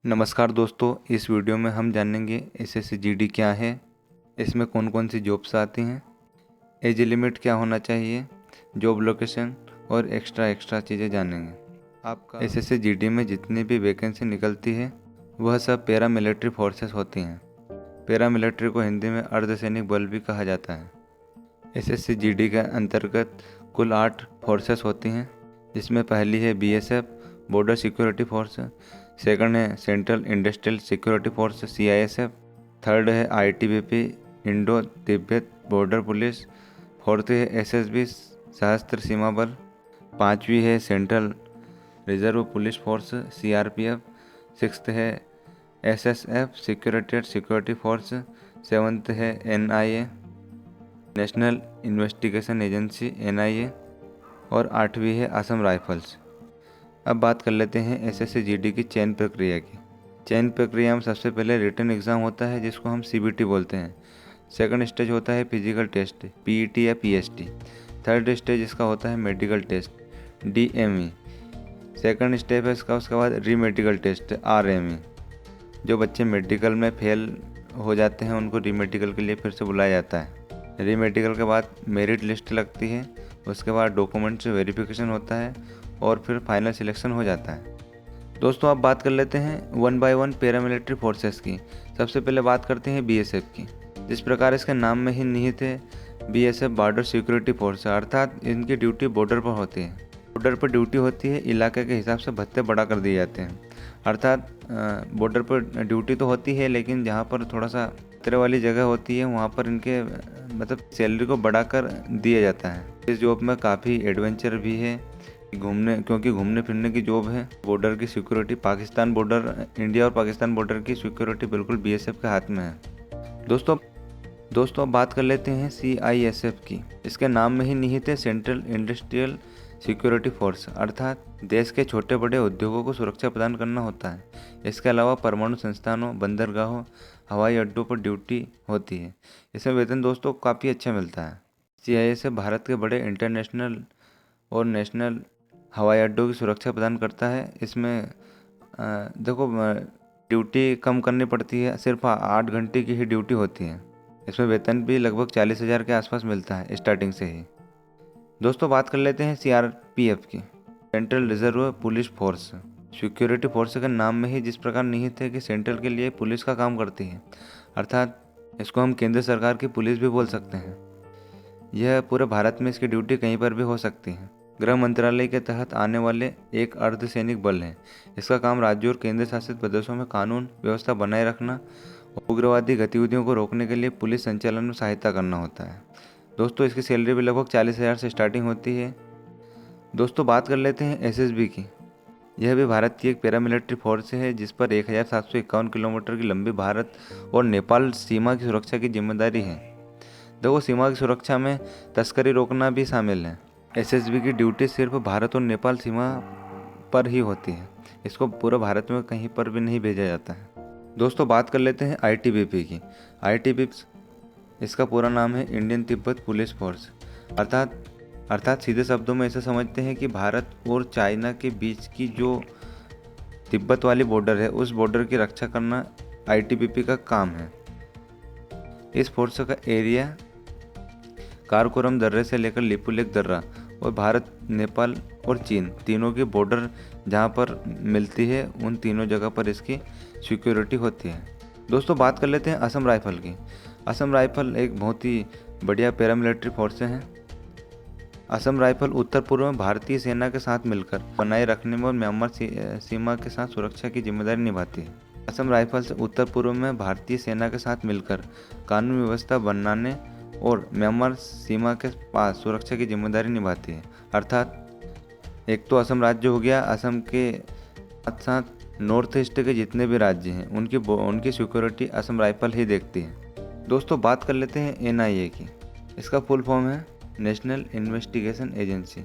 नमस्कार दोस्तों, इस वीडियो में हम जानेंगे एसएससी जीडी क्या है, इसमें कौन कौन सी जॉब्स आती हैं, एज लिमिट क्या होना चाहिए, जॉब लोकेशन और एक्स्ट्रा चीज़ें जानेंगे। आपका एसएससी जीडी में जितनी भी वैकेंसी निकलती है वह सब पैरा मिलिट्री फोर्सेस होती हैं। पैरा मिलिट्री को हिंदी में अर्धसैनिक बल भी कहा जाता है। एसएससी जीडी के अंतर्गत कुल 8 फोर्सेस होती हैं, जिसमें पहली है BSF border security force, second है central industrial security force CISF, third है ITBP Indo Tibet border police, fourth है एसएसबी सशस्त्र सीमा बल, पांचवी है central reserve police force CRPF, sixth है एसएसएफ सिक्योरिटी फोर्स, सेवन्थ है NIA national investigation agency NIA और आठवीं है असम राइफल्स। अब बात कर लेते हैं एसएससी जीडी की चयन प्रक्रिया की। चयन प्रक्रिया में सबसे पहले रिटन एग्ज़ाम होता है जिसको हम सीबीटी बोलते हैं। सेकंड स्टेज होता है फिजिकल टेस्ट पीईटी या पीएसटी। थर्ड स्टेज इसका होता है medical test DME. Second step है इसका, उसके बाद री मेडिकल टेस्ट आरएमई। जो बच्चे मेडिकल में फेल हो जाते हैं उनको री मेडिकल के लिए फिर से बुलाया जाता है। री मेडिकल के बाद मेरिट लिस्ट लगती है, उसके बाद डॉक्यूमेंट्स वेरिफिकेशन होता है और फिर फाइनल सिलेक्शन हो जाता है। दोस्तों, अब बात कर लेते हैं 1 बाय 1 पैरामिलिट्री फोर्सेस की। सबसे पहले बात करते हैं बीएसएफ की। जिस प्रकार इसके नाम में ही निहित है, बीएसएफ बॉर्डर सिक्योरिटी फोर्स, अर्थात इनकी ड्यूटी बॉर्डर पर होती है। बॉर्डर पर ड्यूटी होती है, इलाके के हिसाब से भत्ते बढ़ा कर दिए जाते हैं। अर्थात बॉर्डर पर ड्यूटी तो होती है, लेकिन जहाँ पर थोड़ा सा खतरे वाली जगह होती है वहाँ पर इनके मतलब सैलरी को बढ़ाकर दिया जाता है। इस जॉब में काफ़ी एडवेंचर भी है, क्योंकि घूमने फिरने की जॉब है। बॉर्डर की सिक्योरिटी पाकिस्तान बॉर्डर, इंडिया और पाकिस्तान बॉर्डर की सिक्योरिटी बिल्कुल बीएसएफ के हाथ में है। दोस्तों अब बात कर लेते हैं सीआईएसएफ की। इसके नाम में ही निहित है सेंट्रल इंडस्ट्रियल सिक्योरिटी फोर्स, अर्थात देश के छोटे बड़े उद्योगों को सुरक्षा प्रदान करना होता है। इसके अलावा परमाणु संस्थानों, बंदरगाहों, हवाई अड्डों पर ड्यूटी होती है। इसमें वेतन दोस्तों काफ़ी अच्छा मिलता है। सीआईएसएफ भारत के बड़े इंटरनेशनल और नेशनल हवाई अड्डों की सुरक्षा प्रदान करता है। इसमें देखो ड्यूटी कम करनी पड़ती है, सिर्फ 8 घंटे की ही ड्यूटी होती है। इसमें वेतन भी लगभग 40,000 के आसपास मिलता है स्टार्टिंग से ही। दोस्तों बात कर लेते हैं सीआरपीएफ की, central reserve police force. Security force के नाम में ही जिस प्रकार निहित है कि सेंट्रल के लिए पुलिस का काम करती है, अर्थात इसको हम केंद्र सरकार की पुलिस भी बोल सकते हैं। यह पूरे भारत में इसकी ड्यूटी कहीं पर भी हो सकती है। गृह मंत्रालय के तहत आने वाले एक अर्धसैनिक बल है। इसका काम राज्यों और केंद्र शासित प्रदेशों में कानून व्यवस्था बनाए रखना, उग्रवादी गतिविधियों को रोकने के लिए पुलिस संचालन में सहायता करना होता है। दोस्तों इसकी सैलरी भी लगभग 40,000 से स्टार्टिंग होती है। दोस्तों बात कर लेते हैं एसएसबी की। यह भी भारत की एक पैरामिलिट्री फोर्स है जिस पर 1751 किलोमीटर की लंबी भारत और नेपाल सीमा की सुरक्षा की जिम्मेदारी है। देखो, सीमा की सुरक्षा में तस्करी रोकना भी शामिल है। एसएसबी की ड्यूटी सिर्फ भारत और नेपाल सीमा पर ही होती है। इसको पूरे भारत में कहीं पर भी नहीं भेजा जाता है। दोस्तों बात कर लेते हैं आईटीबीपी की। आईटीबीपी इसका पूरा नाम है इंडियन तिब्बत पुलिस फोर्स, अर्थात सीधे शब्दों में ऐसे समझते हैं कि भारत और चाइना के बीच की जो तिब्बत वाली बॉर्डर है, उस बॉर्डर की रक्षा करना आईटीबीपी का काम है। इस फोर्स का एरिया काराकोरम दर्रे से लेकर लिपुलेख दर्रा और भारत, नेपाल और चीन तीनों की बॉर्डर जहाँ पर मिलती है, उन तीनों जगह पर इसकी सिक्योरिटी होती है। दोस्तों बात कर लेते हैं असम राइफल की। असम राइफल एक बहुत ही बढ़िया पैरामिलिट्री फोर्स है। असम राइफल उत्तर पूर्व में भारतीय सेना के साथ मिलकर बनाए रखने में और म्यांमार सीमा के साथ सुरक्षा की जिम्मेदारी निभाती है। असम राइफल से उत्तर पूर्व में भारतीय सेना के साथ मिलकर कानून व्यवस्था बनाने और म्यांमार सीमा के पास सुरक्षा की जिम्मेदारी निभाती है। अर्थात एक तो असम राज्य हो गया, असम के साथ साथ नॉर्थ ईस्ट के जितने भी राज्य हैं उनकी सिक्योरिटी असम राइफल ही देखती है। दोस्तों बात कर लेते हैं एनआईए की। इसका फुल फॉर्म है नेशनल इन्वेस्टिगेशन एजेंसी।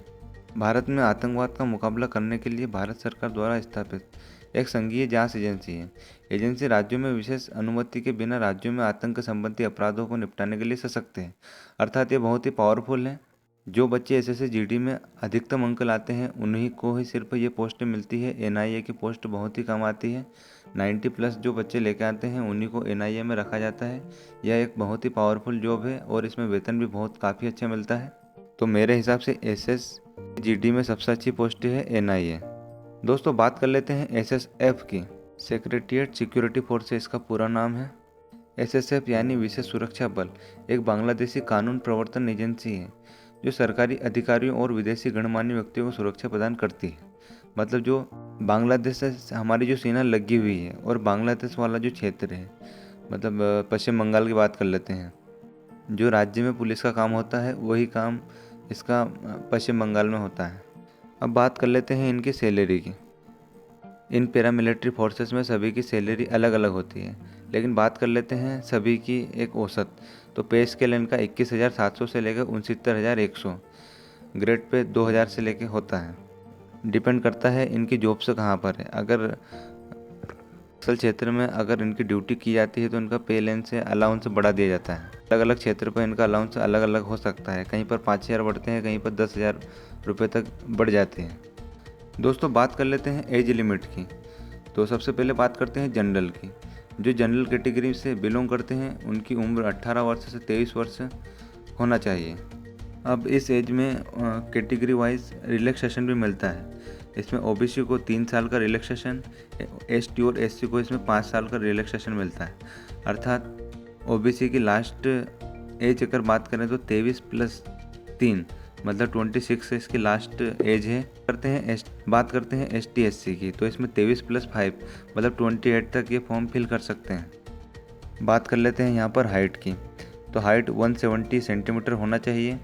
भारत में आतंकवाद का मुकाबला करने के लिए भारत सरकार द्वारा स्थापित एक संघीय जांच एजेंसी है। एजेंसी राज्यों में विशेष अनुमति के बिना राज्यों में आतंक संबंधी अपराधों को निपटाने के लिए सशक्त है। अर्थात ये बहुत ही पावरफुल है। जो बच्चे एसएससी जीडी में अधिकतम अंक लाते हैं उन्हीं को ही सिर्फ ये पोस्टें मिलती है। एनआईए की पोस्ट बहुत ही कम आती है। 90+ जो बच्चे लेके आते हैं उन्हीं को एनआईए में रखा जाता है। यह एक बहुत ही पावरफुल जॉब है और इसमें वेतन भी बहुत काफ़ी अच्छा मिलता है। तो मेरे हिसाब से एसएससी जीडी में सबसे अच्छी पोस्ट है एनआईए। दोस्तों बात कर लेते हैं एसएसएफ की। सेक्रेटेरिएट सिक्योरिटी फोर्स इसका पूरा नाम है। एसएसएफ यानी विशेष सुरक्षा बल एक बांग्लादेशी कानून प्रवर्तन एजेंसी है जो सरकारी अधिकारियों और विदेशी गणमान्य व्यक्तियों को सुरक्षा प्रदान करती है। मतलब जो बांग्लादेश से हमारी जो सीमा लगी हुई है और बांग्लादेश वाला जो क्षेत्र है, मतलब पश्चिम बंगाल की बात कर लेते हैं, जो राज्य में पुलिस का काम होता है वही काम इसका पश्चिम बंगाल में होता है। अब बात कर लेते हैं इनकी सैलरी की। इन पैरामिलिट्री फोर्सेस में सभी की सैलरी अलग अलग होती है, लेकिन बात कर लेते हैं सभी की एक औसत। तो पे स्केल इनका 21,700 से लेकर 69,100, ग्रेड पे 2,000 से लेकर होता है। डिपेंड करता है इनकी जॉब से कहाँ पर है। अगर असल क्षेत्र में अगर इनकी ड्यूटी की जाती है तो इनका पे लेन से अलाउंस बढ़ा दिया जाता है। अलग अलग क्षेत्र पर इनका अलाउंस अलग अलग हो सकता है, कहीं पर 5,000 बढ़ते हैं, कहीं पर 10,000 रुपये तक बढ़ जाते हैं। दोस्तों बात कर लेते हैं एज लिमिट की। तो सबसे पहले बात करते हैं जनरल की। जो जनरल कैटेगरी से बिलोंग करते हैं उनकी उम्र 18 वर्ष से 23 वर्ष होना चाहिए। अब इस एज में कैटेगरी वाइज रिलैक्सेशन भी मिलता है। इसमें ओबीसी को 3 साल का रिलैक्सेशन, एसटी और एससी को इसमें 5 साल का रिलैक्सेशन मिलता है। अर्थात ओबीसी की लास्ट एज अगर बात करें तो 23+3 मतलब 26 इसकी लास्ट एज है। बात करते हैं एसटी एससी की। तो इसमें 23+5 मतलब 28 तक ये फॉर्म फिल कर सकते हैं। बात कर लेते हैं यहाँ पर हाइट की। तो हाइट 170 सेंटीमीटर होना चाहिए।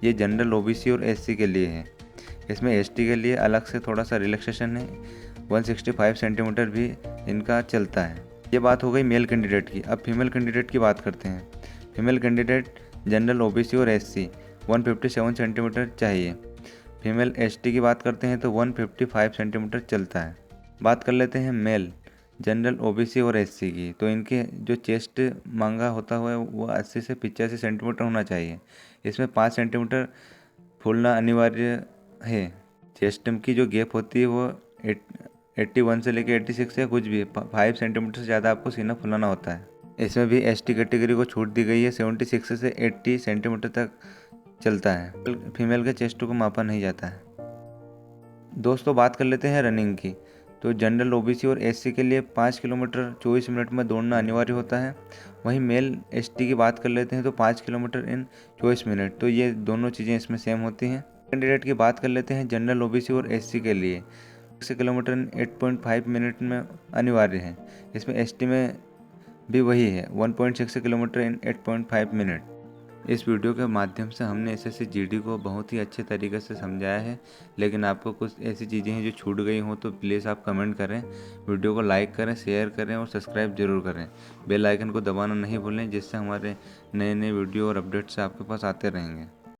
ये जनरल ओबीसी और एससी के लिए है। इसमें एसटी के लिए अलग से थोड़ा सा रिलैक्सेशन है, 165 सेंटीमीटर भी इनका चलता है। ये बात हो गई मेल कैंडिडेट की। अब फीमेल कैंडिडेट की बात करते हैं। फीमेल कैंडिडेट जनरल ओबीसी और एससी 157 सेंटीमीटर चाहिए। फीमेल एसटी की बात करते हैं तो 155 सेंटीमीटर चलता है। बात कर लेते हैं मेल जनरल ओबीसी और एससी की। तो इनके जो चेस्ट मांगा होता है वो 80 से 85 सेंटीमीटर होना चाहिए। इसमें 5 सेंटीमीटर फूलना अनिवार्य है। चेस्ट की जो गैप होती है वो 81 से लेकर 86 है, कुछ भी 5 सेंटीमीटर से ज़्यादा आपको सीना फुलाना होता है। इसमें भी एसटी कैटेगरी को छूट दी गई है, 76 से 80 सेंटीमीटर तक चलता है। फीमेल के चेस्ट को मापा नहीं जाता है। दोस्तों बात कर लेते हैं रनिंग की। तो जनरल ओबीसी और एससी के लिए 5 किलोमीटर 24 मिनट में दौड़ना अनिवार्य होता है। वहीं मेल एसटी की बात कर लेते हैं तो 5 किलोमीटर इन 24 मिनट। तो ये दोनों चीज़ें इसमें सेम होती हैं। कैंडिडेट की बात कर लेते हैं जनरल ओबीसी और एससी के लिए 6 किलोमीटर इन 8.5 मिनट में अनिवार्य है। इसमें एसटी में भी वही है, 1.6 किलोमीटर इन 8.5 मिनट। इस वीडियो के माध्यम से हमने एसएससी जीडी को बहुत ही अच्छे तरीके से समझाया है, लेकिन आपको कुछ ऐसी चीज़ें हैं जो छूट गई हों तो प्लीज़ आप कमेंट करें, वीडियो को लाइक करें, शेयर करें और सब्सक्राइब जरूर करें। बेल आइकन को दबाना नहीं भूलें, जिससे हमारे नए नए वीडियो और अपडेट्स आपके पास आते रहेंगे।